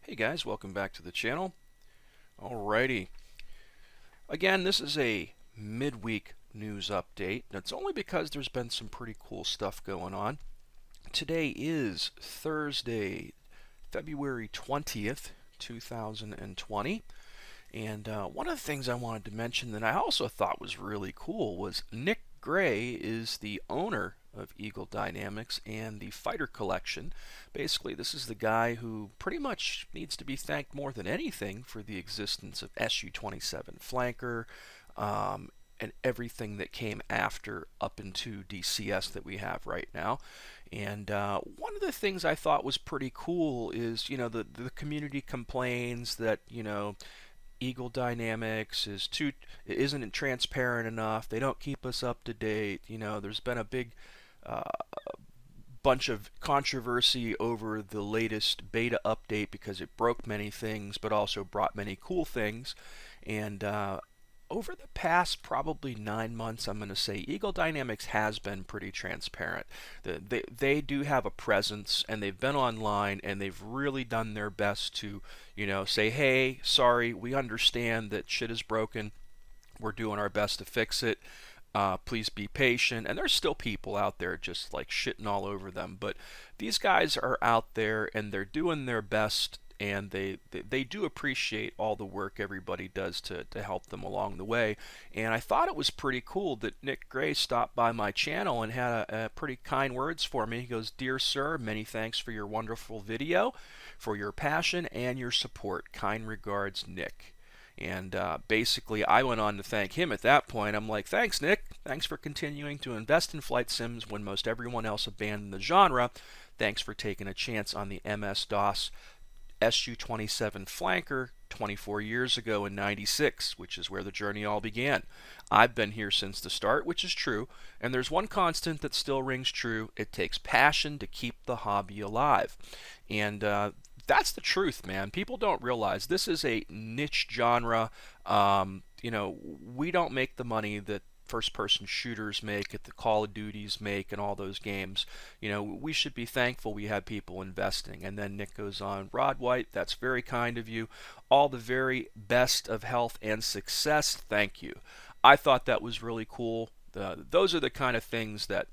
Hey guys, welcome back to the channel. Alrighty. Again, this is a midweek news update. That's only because there's been some pretty cool stuff going on. Today is Thursday, February 20th, 2020. And one of the things I wanted to mention that I also thought was really cool was Nick Gray is the owner of Eagle Dynamics and the Fighter Collection. Basically, this is the guy who pretty much needs to be thanked more than anything for the existence of Su-27 Flanker and everything that came after up into DCS that we have right now. And one of the things I thought was pretty cool is, the community complains that, Eagle Dynamics isn't transparent enough. They don't keep us up to date. There's been a big bunch of controversy over the latest beta update because it broke many things, but also brought many cool things. And over the past probably 9 months, I'm going to say Eagle Dynamics has been pretty transparent. They do have a presence, and they've been online, and they've really done their best to, say, hey, sorry, we understand that shit is broken. We're doing our best to fix it. Please be patient. And there's still people out there just like shitting all over them. But these guys are out there, and they're doing their best, and they do appreciate all the work everybody does to help them along the way. And I thought it was pretty cool that Nick Gray stopped by my channel and had a pretty kind words for me. He goes, "Dear sir, many thanks for your wonderful video, for your passion and your support. Kind regards, Nick." And basically, I went on to thank him at that point. I'm like, thanks, Nick. Thanks for continuing to invest in flight sims when most everyone else abandoned the genre. Thanks for taking a chance on the MS-DOS Su-27 Flanker 24 years ago in '96, which is where the journey all began. I've been here since the start, which is true, and there's one constant that still rings true. It takes passion to keep the hobby alive. And that's the truth, man. People don't realize this is a niche genre. We don't make the money that first-person shooters make, that the Call of Duties make, and all those games. We should be thankful we have people investing. And then Nick goes on, "Rod White, that's very kind of you. All the very best of health and success. Thank you." I thought that was really cool. Those are the kind of things that,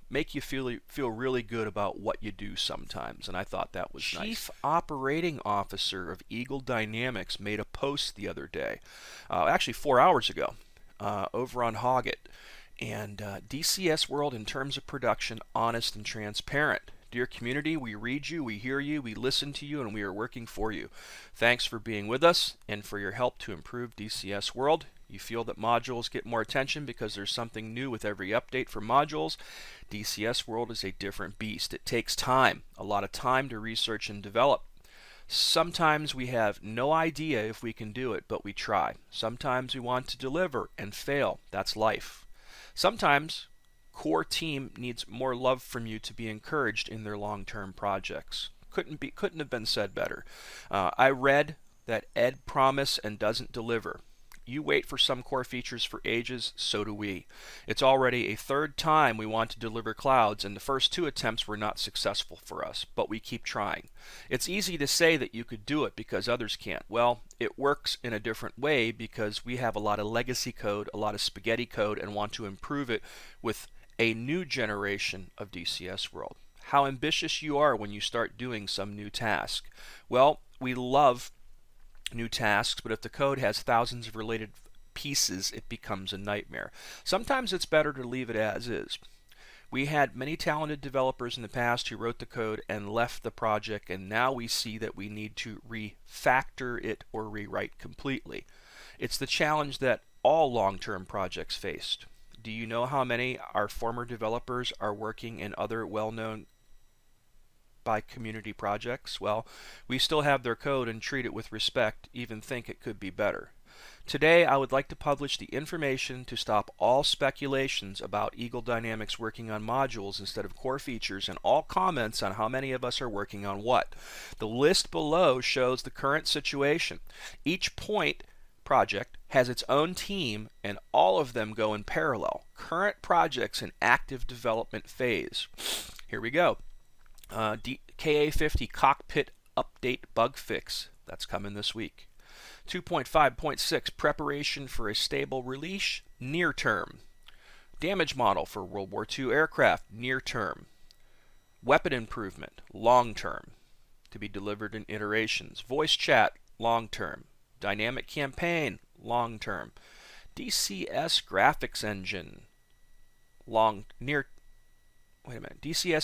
make you feel really good about what you do sometimes, and I thought that was nice. Chief Operating Officer of Eagle Dynamics made a post the other day, actually 4 hours ago, over on Hoggit, and DCS World in terms of production, honest and transparent. Dear community, we read you, we hear you, we listen to you, and we are working for you. Thanks for being with us and for your help to improve DCS World. You feel that modules get more attention because there's something new with every update for modules. DCS World is a different beast. It takes time, a lot of time to research and develop. Sometimes we have no idea if we can do it, but we try. Sometimes we want to deliver and fail. That's life. Sometimes core team needs more love from you to be encouraged in their long-term projects. Couldn't have been said better. I read that Ed promise and doesn't deliver. You wait for some core features for ages, so do we. It's already a third time we want to deliver clouds, and the first 2 attempts were not successful for us, but we keep trying. It's easy to say that you could do it because others can't. Well, it works in a different way because we have a lot of legacy code, a lot of spaghetti code, and want to improve it with a new generation of DCS World. How ambitious you are when you start doing some new task. Well, we love new tasks, but if the code has thousands of related pieces, it becomes a nightmare. Sometimes it's better to leave it as is. We had many talented developers in the past who wrote the code and left the project, and now we see that we need to refactor it or rewrite completely. It's the challenge that all long-term projects faced. Do you know how many our former developers are working in other well-known by community projects? Well, we still have their code and treat it with respect, even think it could be better. Today, I would like to publish the information to stop all speculations about Eagle Dynamics working on modules instead of core features, and all comments on how many of us are working on what. The list below shows the current situation. Each point project has its own team, and all of them go in parallel. Current projects in active development phase. Here we go. KA-50 Cockpit update bug fix. That's coming this week. 2.5.6 preparation for a stable release, near term. Damage model for World War II aircraft, near term. Weapon improvement, long term, to be delivered in iterations. Voice chat, long term. Dynamic campaign, long term. DCS graphics engine, DCS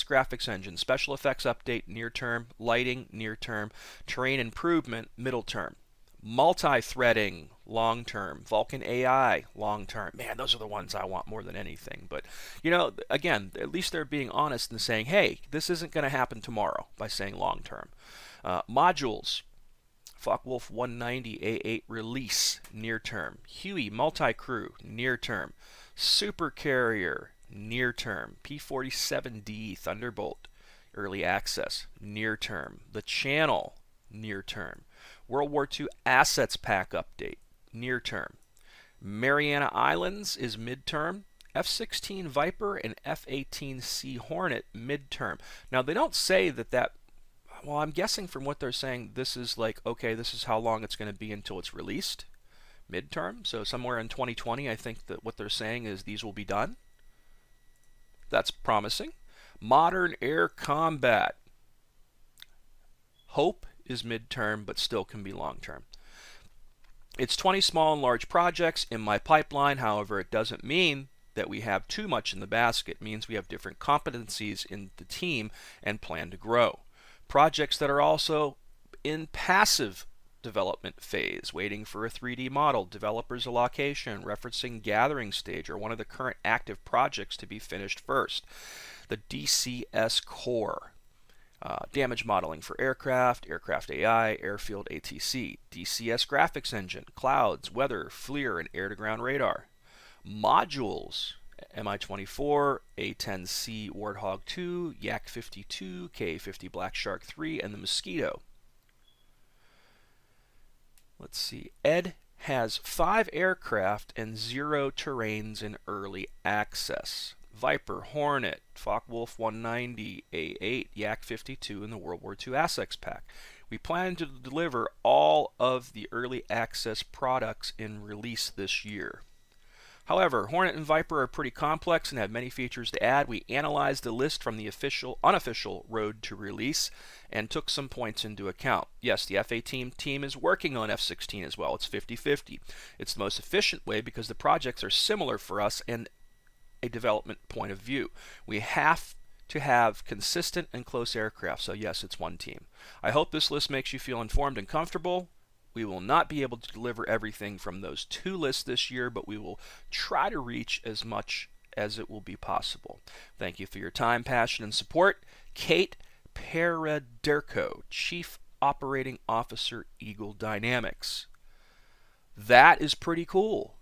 graphics engine, special effects update, near term. Lighting, near term. Terrain improvement, middle term. Multi-threading, long term. Vulkan AI, long term. Man, those are the ones I want more than anything. But, again, at least they're being honest and saying, hey, this isn't going to happen tomorrow, by saying long term. Modules, Focke-Wulf 190 A8 release, near term. Huey multi-crew, near term. Super Carrier, near term. P-47D Thunderbolt, early access, near term. The Channel, near term. World War II Assets Pack Update, near term. Mariana Islands is midterm. F-16 Viper and F-18C Hornet midterm. Now, they don't say that, well, I'm guessing from what they're saying, this is like, okay, this is how long it's going to be until it's released. Midterm. So somewhere in 2020, I think that what they're saying is these will be done. That's promising. Modern Air Combat. Hope is midterm, but still can be long-term. It's 20 small and large projects in my pipeline. However, it doesn't mean that we have too much in the basket. It means we have different competencies in the team and plan to grow. Projects that are also in passive development phase, waiting for a 3D model, developer's allocation, referencing gathering stage, or one of the current active projects to be finished first. The DCS core. Damage modeling for aircraft, aircraft AI, airfield ATC, DCS graphics engine, clouds, weather, FLIR, and air-to-ground radar. Modules, Mi-24, A-10C Warthog 2, Yak-52, KA-50 Black Shark 3, and the Mosquito. Let's see. Ed has 5 aircraft and 0 terrains in early access. Viper, Hornet, Focke-Wulf 190, A8, Yak-52, and the World War II Assets Pack. We plan to deliver all of the early access products in release this year. However, Hornet and Viper are pretty complex and have many features to add. We analyzed the list from the unofficial road to release and took some points into account. Yes, the F-18 team is working on F-16 as well. It's 50-50. It's the most efficient way because the projects are similar for us and a development point of view. We have to have consistent and close aircraft, so yes, it's one team. I hope this list makes you feel informed and comfortable. We will not be able to deliver everything from those 2 lists this year, but we will try to reach as much as it will be possible. Thank you for your time, passion, and support. Kate Paraderco, Chief Operating Officer, Eagle Dynamics. That is pretty cool.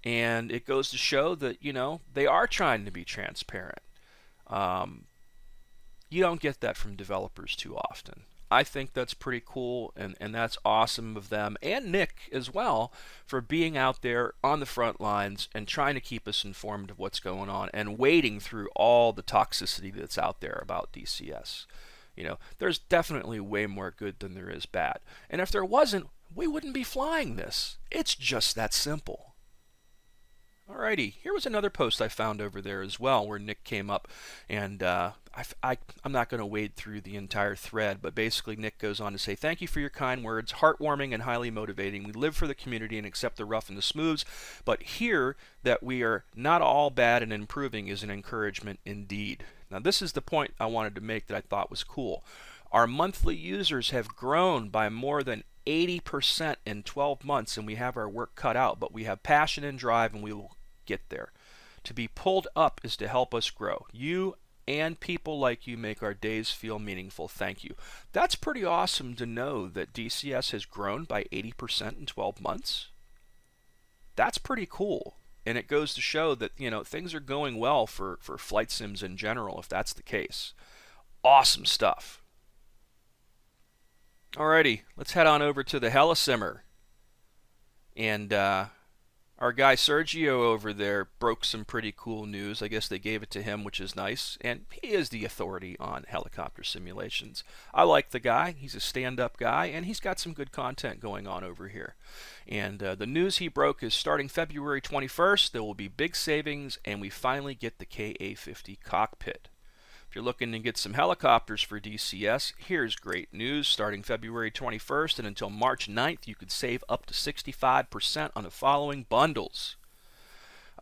And it goes to show that, they are trying to be transparent. You don't get that from developers too often. I think that's pretty cool, and that's awesome of them, and Nick as well, for being out there on the front lines and trying to keep us informed of what's going on and wading through all the toxicity that's out there about DCS. There's definitely way more good than there is bad. And if there wasn't, we wouldn't be flying this. It's just that simple. Alrighty, here was another post I found over there as well where Nick came up, and I'm not going to wade through the entire thread, but basically Nick goes on to say, thank you for your kind words, heartwarming and highly motivating. We live for the community and accept the rough and the smooths, but hear that we are not all bad and improving is an encouragement indeed. Now this is the point I wanted to make that I thought was cool. Our monthly users have grown by more than 80% in 12 months, and we have our work cut out, but we have passion and drive, and we will get there. To be pulled up is to help us grow. You and people like you make our days feel meaningful. Thank you. That's pretty awesome to know that DCS has grown by 80% in 12 months. That's pretty cool. And it goes to show that, things are going well for flight sims in general, if that's the case. Awesome stuff. Alrighty, let's head on over to the Helisimmer. And our Our guy Sergio over there broke some pretty cool news. I guess they gave it to him, which is nice. And he is the authority on helicopter simulations. I like the guy. He's a stand-up guy, and he's got some good content going on over here. And the news he broke is starting February 21st, there will be big savings, and we finally get the KA-50 Cockpit. If you're looking to get some helicopters for DCS, here's great news. Starting February 21st and until March 9th, you could save up to 65% on the following bundles.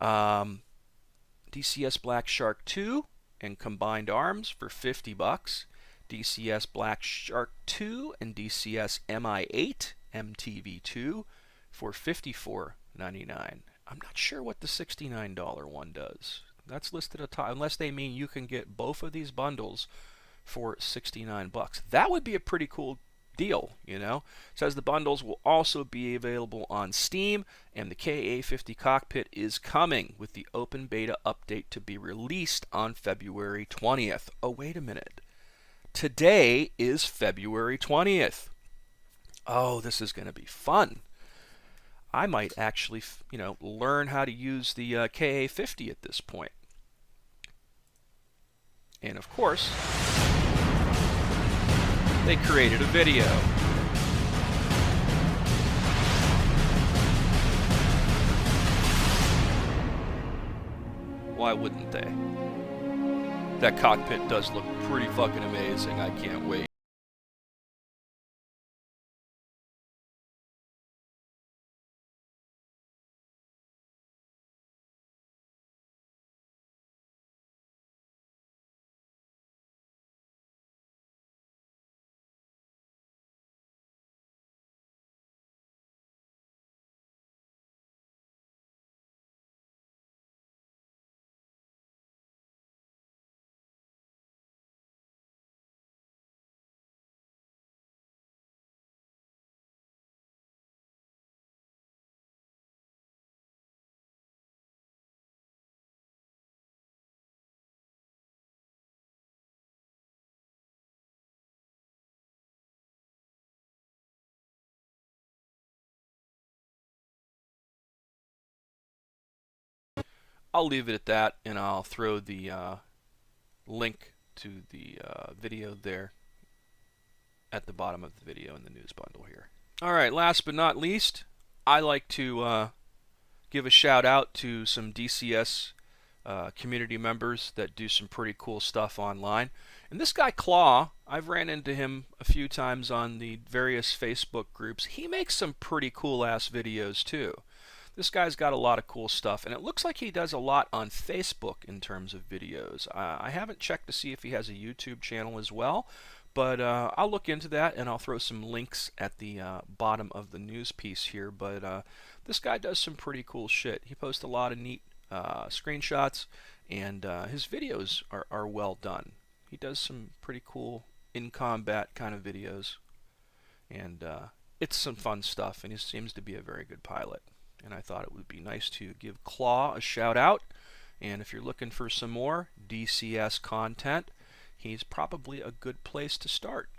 DCS Black Shark 2 and Combined Arms for $50. DCS Black Shark 2 and DCS MI8 MTV2 for $54.99. I'm not sure what the $69 one does. That's listed at top, unless they mean you can get both of these bundles for $69. That would be a pretty cool deal, you know. It says the bundles will also be available on Steam, and the KA-50 Cockpit is coming with the open beta update to be released on February 20th. Oh, wait a minute. Today is February 20th. Oh, this is going to be fun. I might actually, learn how to use the KA-50 at this point. And of course, they created a video. Why wouldn't they? That cockpit does look pretty fucking amazing. I can't wait. I'll leave it at that, and I'll throw the link to the video there at the bottom of the video in the news bundle here. Alright, last but not least, I like to give a shout out to some DCS community members that do some pretty cool stuff online. And this guy Claw, I've ran into him a few times on the various Facebook groups. He makes some pretty cool ass videos too. This guy's got a lot of cool stuff, and it looks like he does a lot on Facebook in terms of videos. I haven't checked to see if he has a YouTube channel as well, but I'll look into that, and I'll throw some links at the bottom of the news piece here. But this guy does some pretty cool shit. He posts a lot of neat screenshots, and his videos are well done. He does some pretty cool in-combat kind of videos, and it's some fun stuff, and he seems to be a very good pilot. And I thought it would be nice to give Claw a shout out. And if you're looking for some more DCS content, he's probably a good place to start.